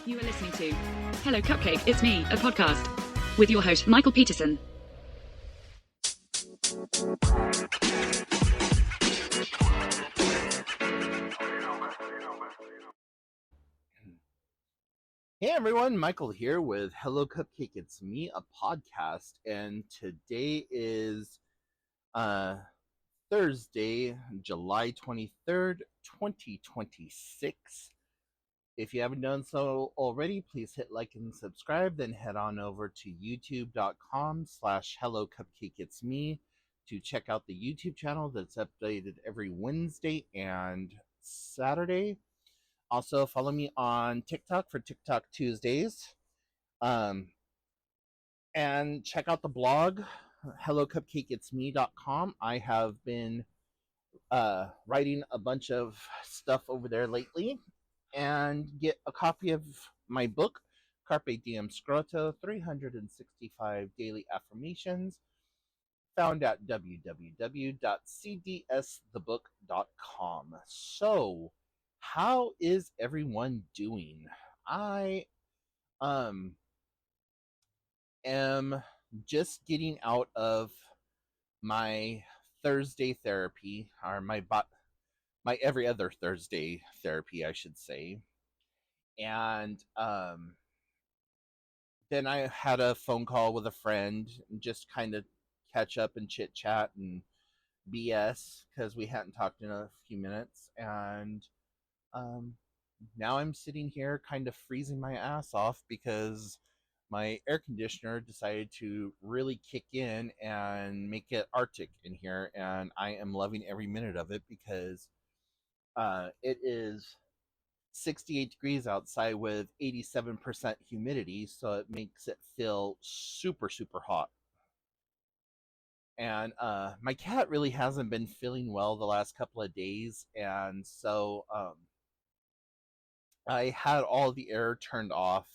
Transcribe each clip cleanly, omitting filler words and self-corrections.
You are listening to Hello Cupcake, It's Me, a podcast with your host, Michael Peterson. Hey everyone, Michael here with Hello Cupcake, It's Me, a podcast, and today is Thursday, July 23rd, 2026. If you haven't done so already, please hit like and subscribe, then head on over to youtube.com/hellocupcakeitsme to check out the YouTube channel that's updated every Wednesday and Saturday. Also, follow me on TikTok for TikTok Tuesdays. And check out the blog, hellocupcakeitsme.com. I have been writing a bunch of stuff over there lately. And get a copy of my book, Carpe Diem Scroto, 365 Daily Affirmations, found at www.cdsthebook.com. So, how is everyone doing? I am just getting out of my Thursday therapy, or my every other Thursday therapy, I should say. And then I had a phone call with a friend, and just kind of catch up and chit chat and BS because we hadn't talked in a few minutes. And now I'm sitting here kind of freezing my ass off because my air conditioner decided to really kick in and make it Arctic in here, and I am loving every minute of it because it is 68 degrees outside with 87% humidity, so it makes it feel super, super hot. And my cat really hasn't been feeling well the last couple of days, and so I had all the air turned off,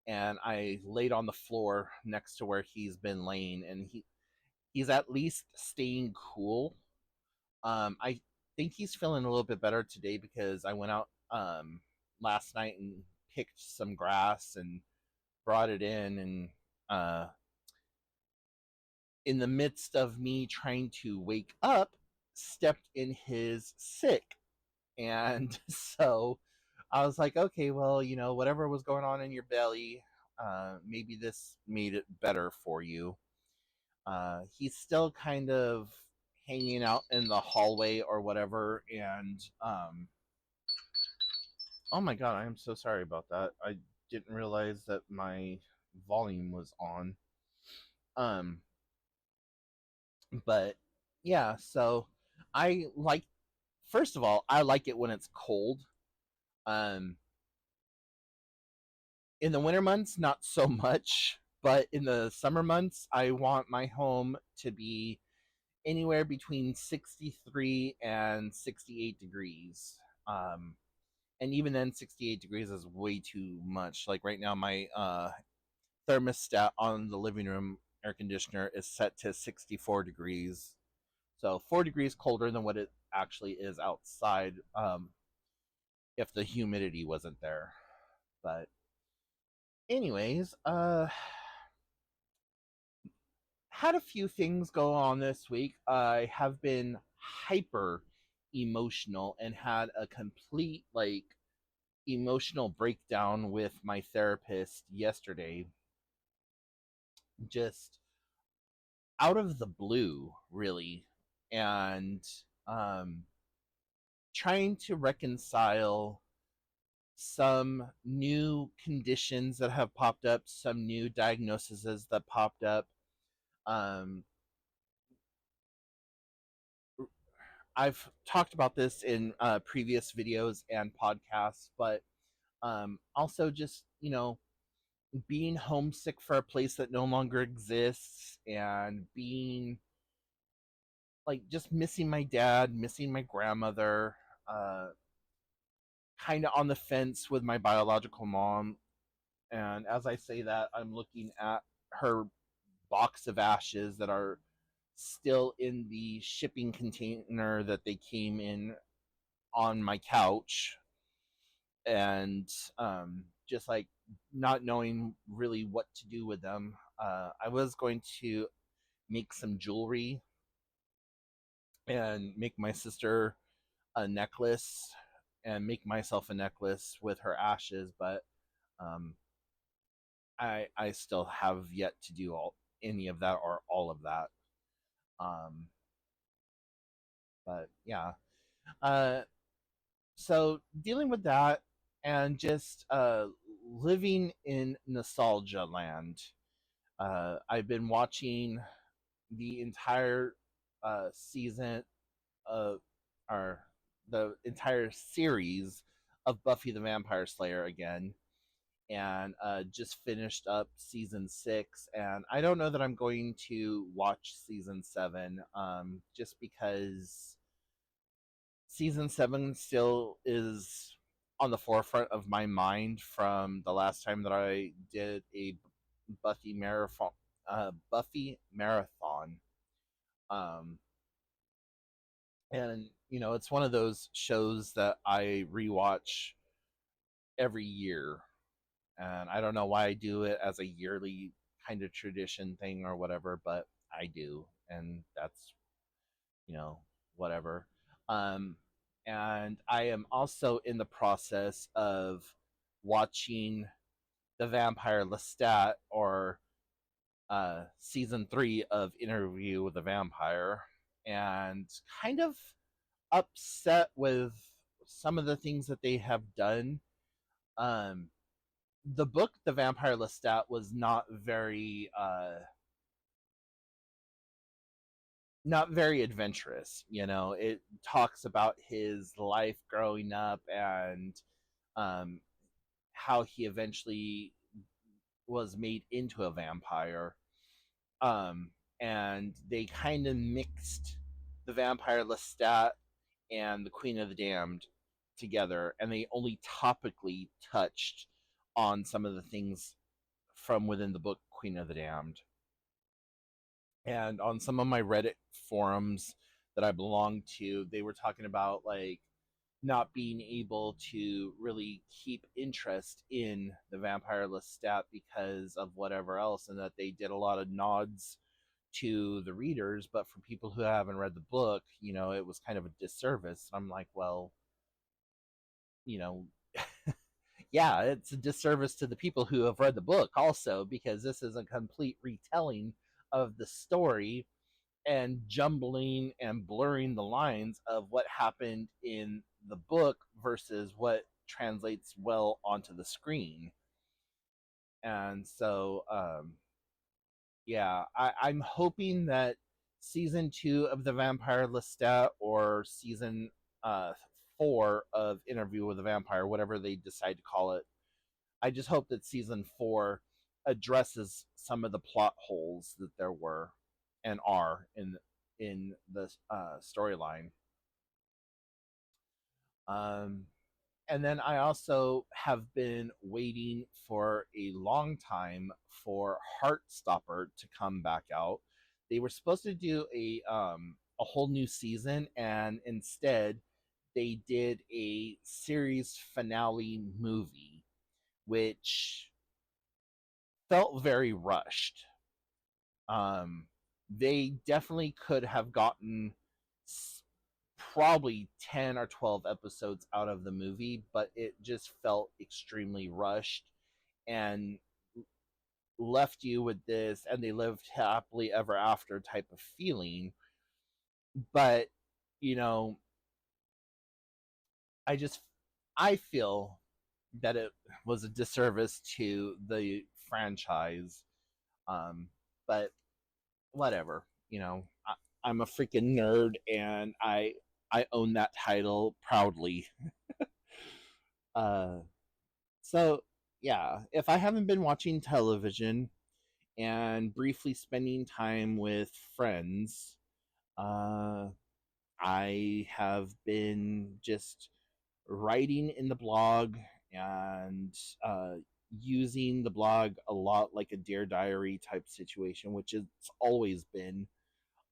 and I laid on the floor next to where he's been laying, and he's at least staying cool. I think he's feeling a little bit better today because I went out last night and picked some grass and brought it in, and in the midst of me trying to wake up, stepped in his sick. And so I was like, okay, well, whatever was going on in your belly, maybe this made it better for you. He's still kind of hanging out in the hallway or whatever, and oh my god, I am so sorry about that. I didn't realize that my volume was on. But yeah, so I like, first of all, I like it when it's cold. Um in the winter months, not so much, but in the summer months, I want my home to be anywhere between 63 and 68 degrees. And even then, 68 degrees is way too much. Like right now, my thermostat on the living room air conditioner is set to 64 degrees. So 4 degrees colder than what it actually is outside, if the humidity wasn't there. But anyways, had a few things go on this week. I have been hyper emotional and had a complete emotional breakdown with my therapist yesterday, just out of the blue, really. And trying to reconcile some new conditions that have popped up, some new diagnoses that popped up. I've talked about this in previous videos and podcasts, but also just, being homesick for a place that no longer exists, and being just missing my dad, missing my grandmother, kind of on the fence with my biological mom. And as I say that, I'm looking at her box of ashes that are still in the shipping container that they came in on my couch, and just like not knowing really what to do with them. I was going to make some jewelry and make my sister a necklace and make myself a necklace with her ashes, but um, I still have yet to do any of that or all of that. Um, but yeah, uh, so dealing with that and just living in nostalgia land. I've been watching the entire season of or the entire series of Buffy the Vampire Slayer again, and just finished up season 6. And I don't know that I'm going to watch season 7, just because season 7 still is on the forefront of my mind from the last time that I did a Buffy marathon. Buffy marathon. Um, and it's one of those shows that I rewatch every year, and I don't know why I do it as a yearly kind of tradition thing or whatever, but I do, and that's you know whatever. Um, and I am also in the process of watching the Vampire Lestat, or season 3 of Interview with the Vampire, and kind of upset with some of the things that they have done. Um, the book, The Vampire Lestat, was not very adventurous. It talks about his life growing up and um, how he eventually was made into a vampire. Um, and they kind of mixed the Vampire Lestat and the Queen of the Damned together, and they only topically touched on some of the things from within the book Queen of the Damned. And on some of my Reddit forums that I belong to, they were talking about like not being able to really keep interest in the Vampire Lestat because of whatever else, and that they did a lot of nods to the readers, but for people who haven't read the book, it was kind of a disservice. I'm like, well, you know, yeah, it's a disservice to the people who have read the book also, because this is a complete retelling of the story and jumbling and blurring the lines of what happened in the book versus what translates well onto the screen. And so, yeah, I'm hoping that season 2 of The Vampire Lestat, or season 4 of Interview with the Vampire, whatever they decide to call it, I just hope that season 4 addresses some of the plot holes that there were and are in the storyline. Um, and then I also have been waiting for a long time for Heartstopper to come back out. They were supposed to do a whole new season, and instead they did a series finale movie, which felt very rushed. They definitely could have gotten probably 10 or 12 episodes out of the movie, but it just felt extremely rushed and left you with this "and they lived happily ever after" type of feeling. But, you know, I just I feel that it was a disservice to the franchise. Um, but whatever, I'm a freaking nerd, and I own that title proudly. Uh, so yeah, if I haven't been watching television and briefly spending time with friends, uh, I have been just writing in the blog and using the blog a lot like a Dear Diary type situation, which it's always been.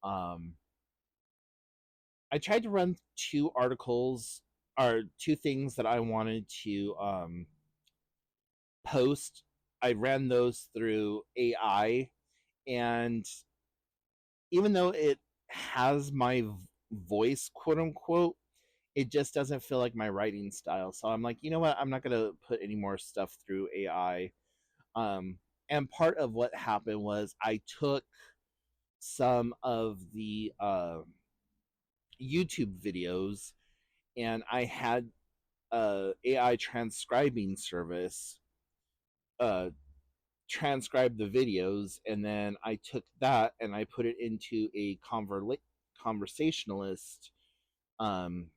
Um, I tried to run 2 articles, or 2 things that I wanted to post, I ran those through AI, and even though it has my voice, quote unquote, it just doesn't feel like my writing style. So I'm like, you know what? I'm not gonna put any more stuff through AI. And part of what happened was I took some of the YouTube videos, and I had a AI transcribing service uh, transcribe the videos, and then I took that and I put it into a conversationalist um,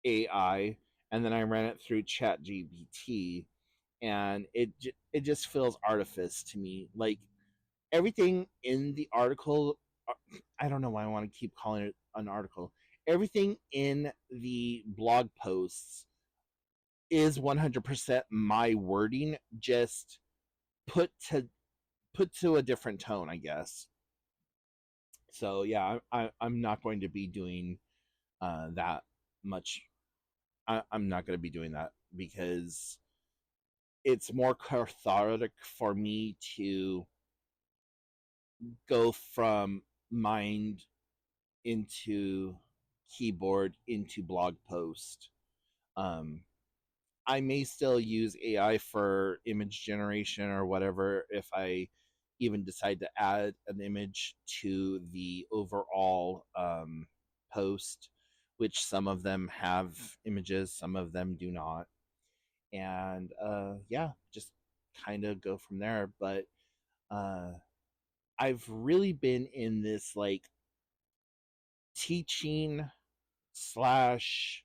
AI, and then I ran it through ChatGPT, and it just feels artifice to me. Like everything in the article, I don't know why I want to keep calling it an article. Everything in the blog posts is 100% my wording, just put to a different tone, I guess. So yeah, I'm not going to be doing that much. I'm not going to be doing that because it's more cathartic for me to go from mind into keyboard into blog post. Um, I may still use AI for image generation or whatever if I even decide to add an image to the overall post, which some of them have images, some of them do not. And yeah, just kind of go from there. But uh, I've really been in this like teaching slash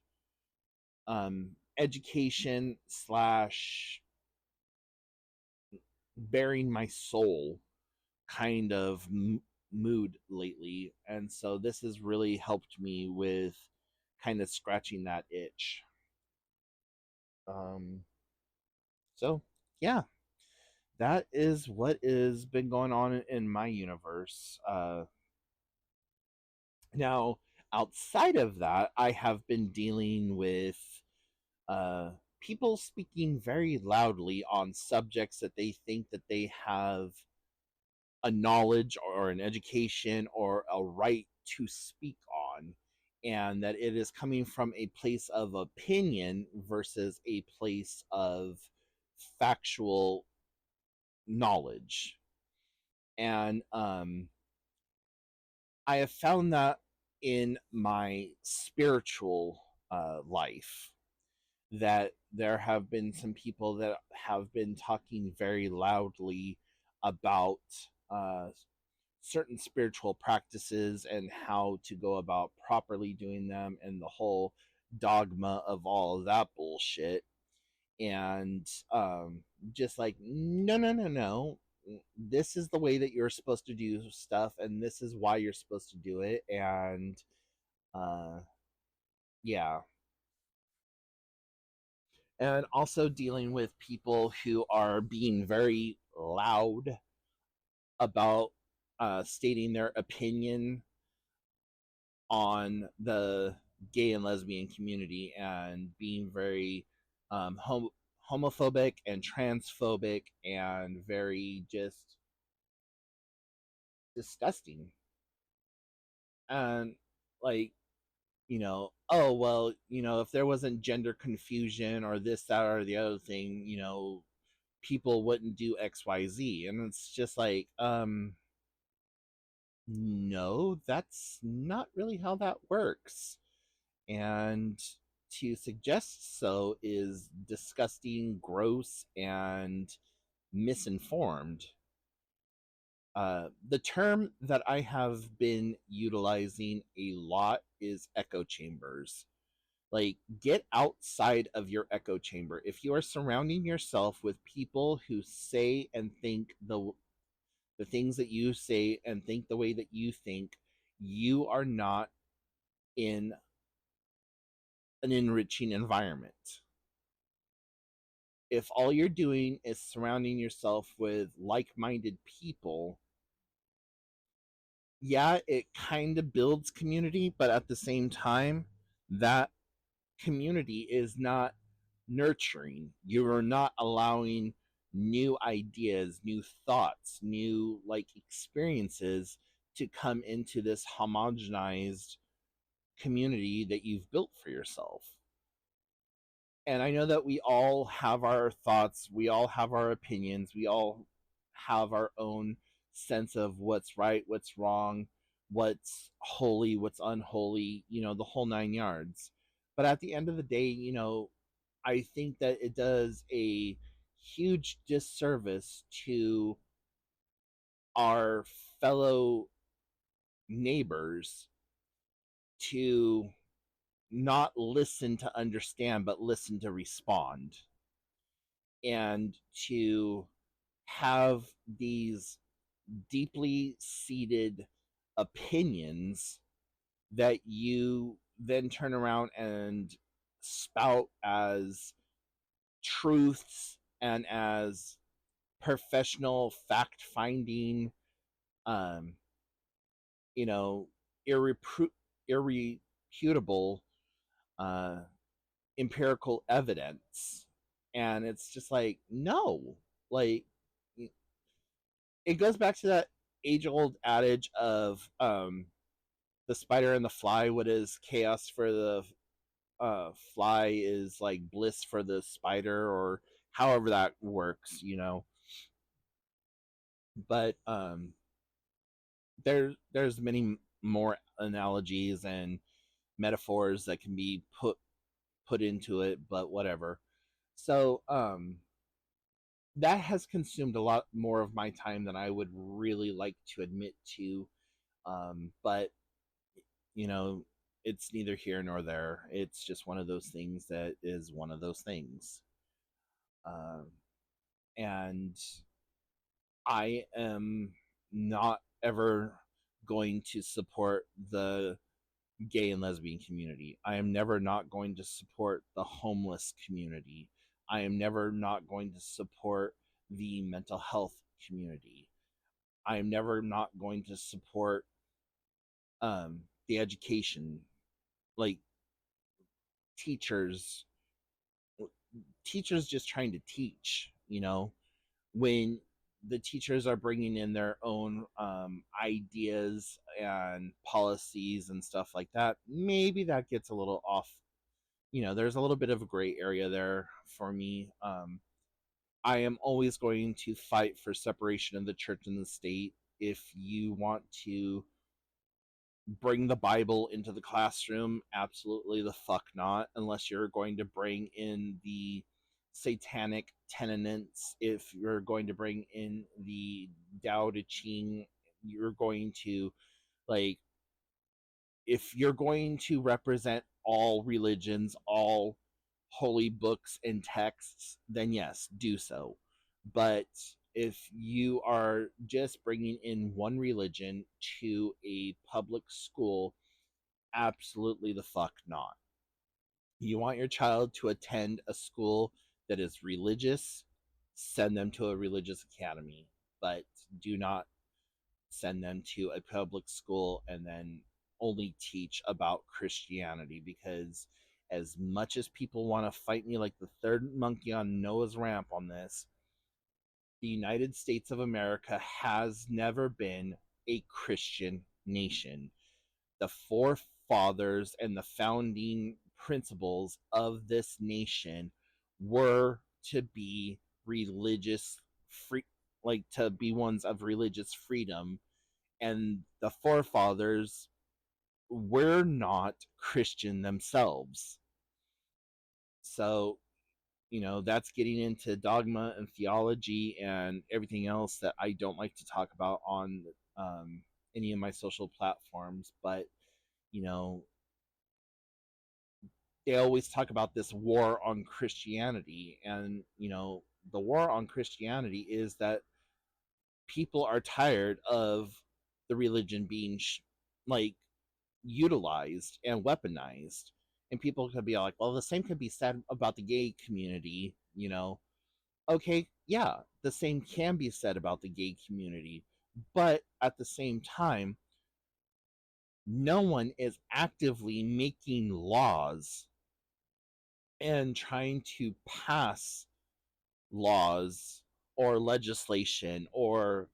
education slash bearing my soul kind of mood lately, and so this has really helped me with kind of scratching that itch. um so yeah, that is what has been going on in my universe. Now, outside of that, I have been dealing with uh people speaking very loudly on subjects that they think that they have a knowledge or an education or a right to speak on, and that it is coming from a place of opinion versus a place of factual knowledge. And I have found that in my spiritual life, that there have been some people that have been talking very loudly about uh, certain spiritual practices and how to go about properly doing them, and the whole dogma of all of that bullshit. And just like, no, no, no, no, this is the way that you're supposed to do stuff, and this is why you're supposed to do it. And uh yeah, and also dealing with people who are being very loud about stating their opinion on the gay and lesbian community, and being very homophobic and transphobic and very just disgusting. And like, oh well, if there wasn't gender confusion or this, that, or the other thing, people wouldn't do XYZ. And it's just like, no, that's not really how that works. And to suggest so is disgusting, gross, and misinformed. The term that I have been utilizing a lot is echo chambers. Like, get outside of your echo chamber. If you are surrounding yourself with people who say and think the things that you say and think the way that you think, you are not in an enriching environment. If all you're doing is surrounding yourself with like-minded people, yeah, it kind of builds community, but at the same time, that community is not nurturing. You are not allowing new ideas, new thoughts, new like experiences to come into this homogenized community that you've built for yourself. And I know that we all have our thoughts, we all have our opinions, we all have our own sense of what's right, what's wrong, what's holy, what's unholy, the whole nine yards. But at the end of the day, I think that it does a huge disservice to our fellow neighbors to not listen to understand, but listen to respond, and to have these deeply seated opinions that you then turn around and spout as truths and as professional fact finding, um, you know, irrefutable uh, empirical evidence. And it's just like, no, like, it goes back to that age old adage of the spider and the fly. What is chaos for the fly is like bliss for the spider, or however that works. But there's many more analogies and metaphors that can be put into it, but whatever. So that has consumed a lot more of my time than I would really like to admit to. But you know, it's neither here nor there. It's just one of those things that is one of those things. Um, and I am not ever going to support the gay and lesbian community. I am never not going to support the homeless community. I am never not going to support the mental health community. I am never not going to support the education, like teachers teachers just trying to teach, when the teachers are bringing in their own ideas and policies and stuff like that, maybe that gets a little off. There's a little bit of a gray area there for me. I am always going to fight for separation of the church and the state. If you want to bring the Bible into the classroom, absolutely the fuck not, unless you're going to bring in the satanic tenets. If you're going to bring in the Tao Te Ching, you're going to, like, if you're going to represent all religions, all holy books and texts, then yes, do so. But if you are just bringing in one religion to a public school, absolutely the fuck not. You want your child to attend a school that is religious, send them to a religious academy, but do not send them to a public school and then only teach about Christianity, because as much as people want to fight me like the third monkey on Noah's ramp on this, the United States of America has never been a Christian nation. The forefathers and the founding principles of this nation were to be religious free, like to be ones of religious freedom, and the forefathers were not Christian themselves. So, that's getting into dogma and theology and everything else that I don't like to talk about on any of my social platforms. But, you know, they always talk about this war on Christianity. And, the war on Christianity is that people are tired of the religion being like utilized and weaponized. And people could be like, well, the same could be said about the gay community. Okay, yeah, the same can be said about the gay community. But at the same time, no one is actively making laws and trying to pass laws or legislation or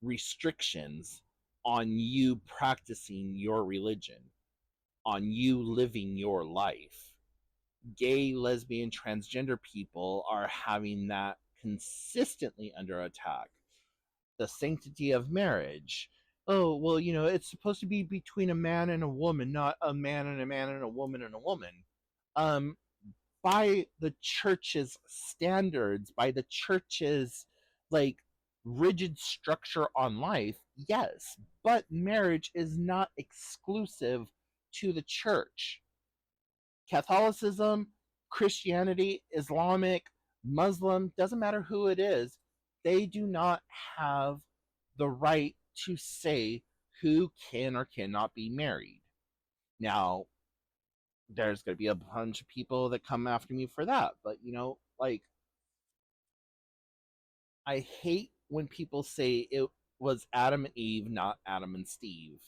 restrictions on you practicing your religion, on you living your life. Gay, lesbian, transgender people are having that consistently under attack. The sanctity of marriage. Oh, well, it's supposed to be between a man and a woman, not a man and a man and a woman and a woman. Um, by the church's standards, by the church's like rigid structure on life, yes, but marriage is not exclusive to the church. Catholicism, Christianity, Islamic, Muslim, doesn't matter who it is, they do not have the right to say who can or cannot be married. Now, there's going to be a bunch of people that come after me for that, but I hate when people say it was Adam and Eve, not Adam and Steve.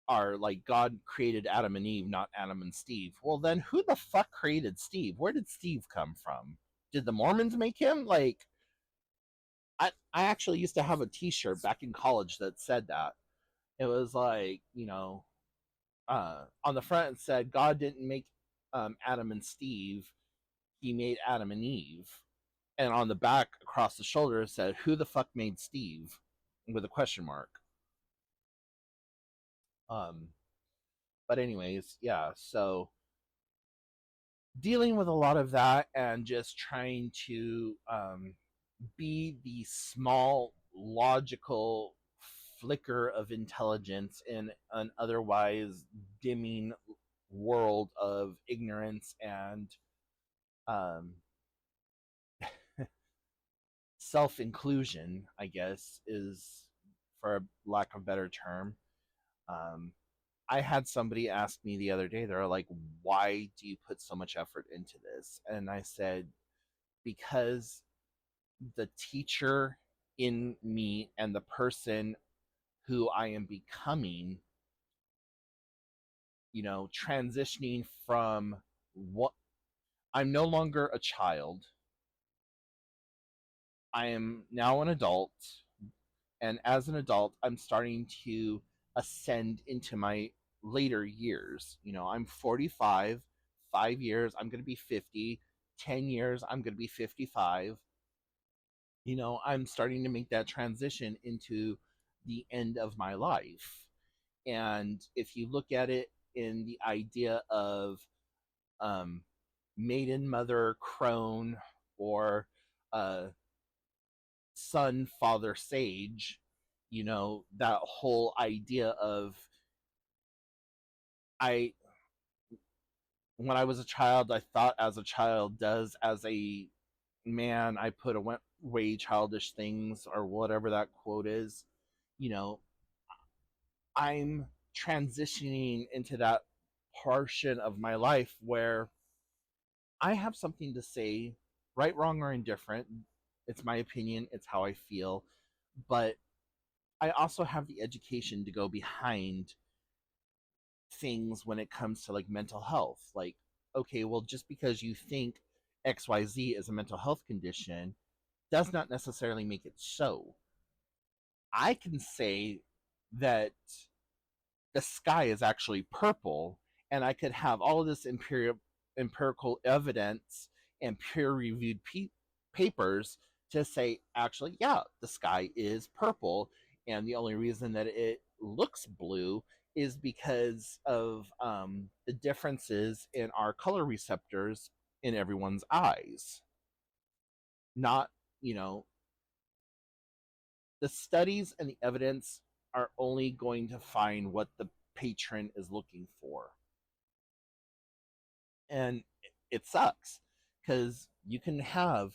Are like God created Adam and Eve, not Adam and Steve. Well, then who the fuck created Steve? Where did Steve come from? Did the Mormons make him? I actually used to have a T-shirt back in college that said that. It was on the front it said God didn't make Adam and Steve, he made Adam and Eve. And on the back across the shoulder it said, who the fuck made Steve? With a question mark. But anyways, yeah, so dealing with a lot of that and just trying to be the small logical flicker of intelligence in an otherwise dimming world of ignorance and um, self-inclusion, I guess, is, for a lack of a better term. um, I had somebody ask me the other day, they're like, why do you put so much effort into this? And I said, because the teacher in me and the person who I am becoming, transitioning from what I'm no longer a child. I am now an adult. And as an adult, I'm starting to ascend into my later years. I'm 45, 5 years, I'm going to be 50, 10 years, I'm going to be 55. I'm starting to make that transition into the end of my life. And if you look at it in the idea of um, maiden, mother, crone, or son, father, sage, that whole idea of I when I was a child, I thought as a child does as a man, I put away childish things, or whatever that quote is. You know, I'm transitioning into that portion of my life where I have something to say, right, wrong, or indifferent. It's my opinion, it's how I feel. But I also have the education to go behind things when it comes to like mental health. Like, okay, well, just because you think XYZ is a mental health condition does not necessarily make it so. I can say that the sky is actually purple, and I could have all of this empirical evidence and peer-reviewed papers to say, actually, yeah, the sky is purple, and the only reason that it looks blue is because of the differences in our color receptors in everyone's eyes. Not, you know, the studies and the evidence are only going to find what the patron is looking for. And it sucks because you can have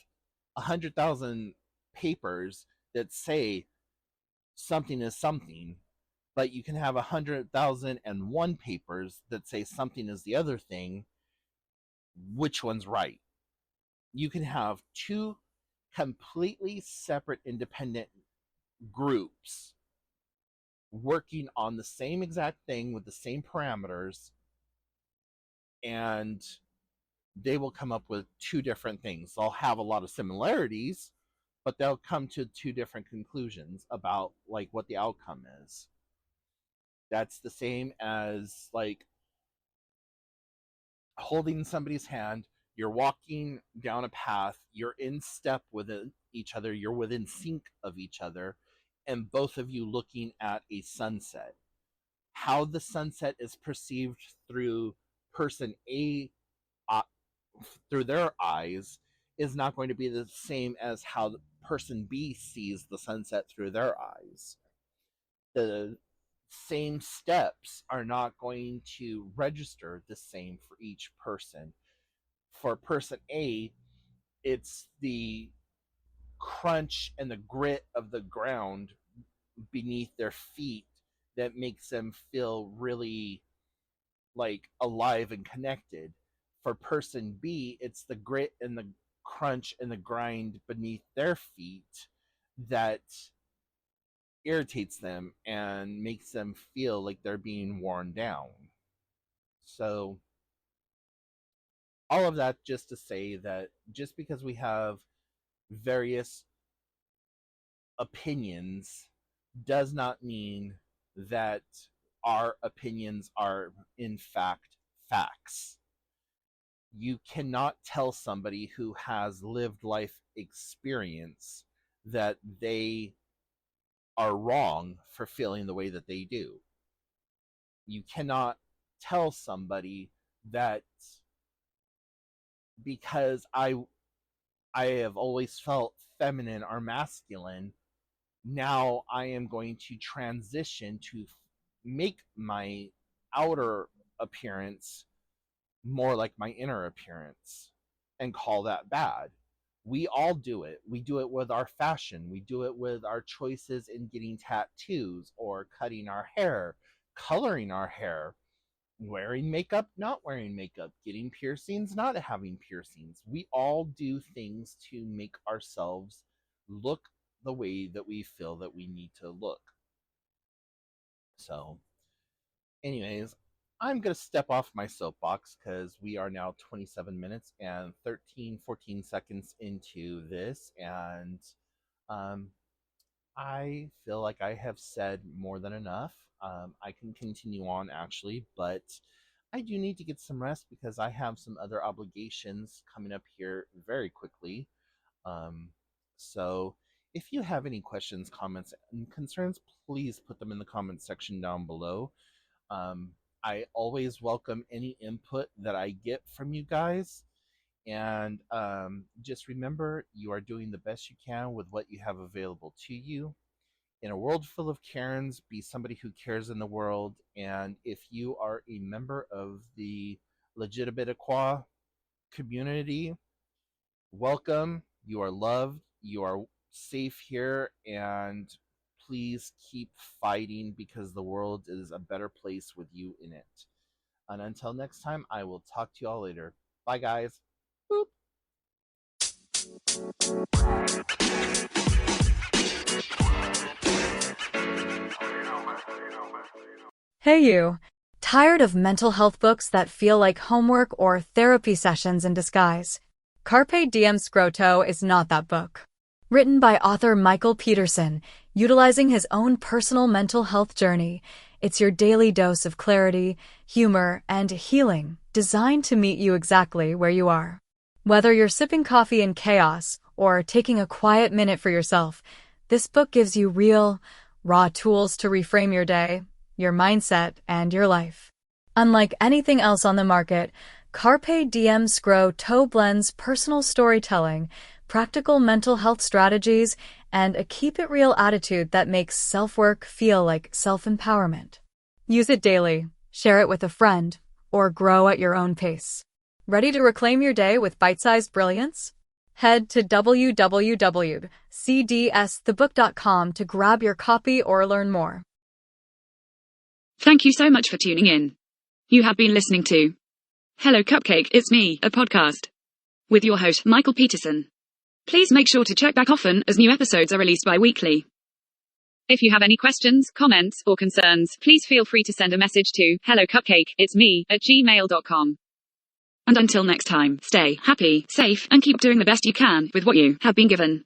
100,000 papers that say something is something, but you can have 100,001 papers that say something is the other thing. Which one's right? You can have two completely separate independent groups working on the same exact thing with the same parameters, and they will come up with two different things. They'll have a lot of similarities, but they'll come to two different conclusions about like what the outcome is. That's the same as like holding somebody's hand. You're walking down a path, you're in step with each other, you're within sync of each other, and both of you looking at a sunset. How the sunset is perceived through person A, through their eyes, is not going to be the same as how person B sees the sunset through their eyes. The same steps are not going to register the same for each person. For person A, it's the crunch and the grit of the ground beneath their feet that makes them feel really like alive and connected. For person B, it's the grit and the crunch and the grind beneath their feet that irritates them and makes them feel like they're being worn down. So all of that just to say that just because we have various opinions does not mean that our opinions are in fact facts. You cannot tell somebody who has lived life experience that they are wrong for feeling the way that they do. You cannot tell somebody that because I have always felt feminine or masculine, now I am going to transition to make my outer appearance more like my inner appearance and call that bad. We all do it. We do it with our fashion. We do it with our choices in getting tattoos or cutting our hair, coloring our hair, wearing makeup, not wearing makeup, getting piercings, not having piercings. We all do things to make ourselves look the way that we feel that we need to look. So, anyways, I'm going to step off my soapbox because we are now 27 minutes and 14 seconds into this, and I feel like I have said more than enough. I can continue on actually, but I do need to get some rest because I have some other obligations coming up here very quickly. So if you have any questions, comments, and concerns, please put them in the comments section down below. I always welcome any input that I get from you guys. And just remember, you are doing the best you can with what you have available to you. In a world full of Karens, be somebody who cares in the world. And if you are a member of the legitimate community, welcome. You are loved. You are safe here. And please keep fighting because the world is a better place with you in it. And until next time, I will talk to you all later. Bye, guys. Boop. Hey you! Tired of mental health books that feel like homework or therapy sessions in disguise? Carpe Diem Scroto is not that book. Written by author Michael Peterson, utilizing his own personal mental health journey, it's your daily dose of clarity, humor, and healing, designed to meet you exactly where you are. Whether you're sipping coffee in chaos or taking a quiet minute for yourself, this book gives you real, raw tools to reframe your day, your mindset, and your life. Unlike anything else on the market, Carpe Diem Scroto blends personal storytelling, practical mental health strategies, and a keep-it-real attitude that makes self-work feel like self-empowerment. Use it daily, share it with a friend, or grow at your own pace. Ready to reclaim your day with bite-sized brilliance? Head to www.cdsthebook.com to grab your copy or learn more. Thank you so much for tuning in. You have been listening to Hello Cupcake, It's Me, a podcast with your host, Michael Peterson. Please make sure to check back often as new episodes are released bi-weekly. If you have any questions, comments, or concerns, please feel free to send a message to hellocupcakeitsme@gmail.com. And until next time, stay happy, safe, and keep doing the best you can with what you have been given.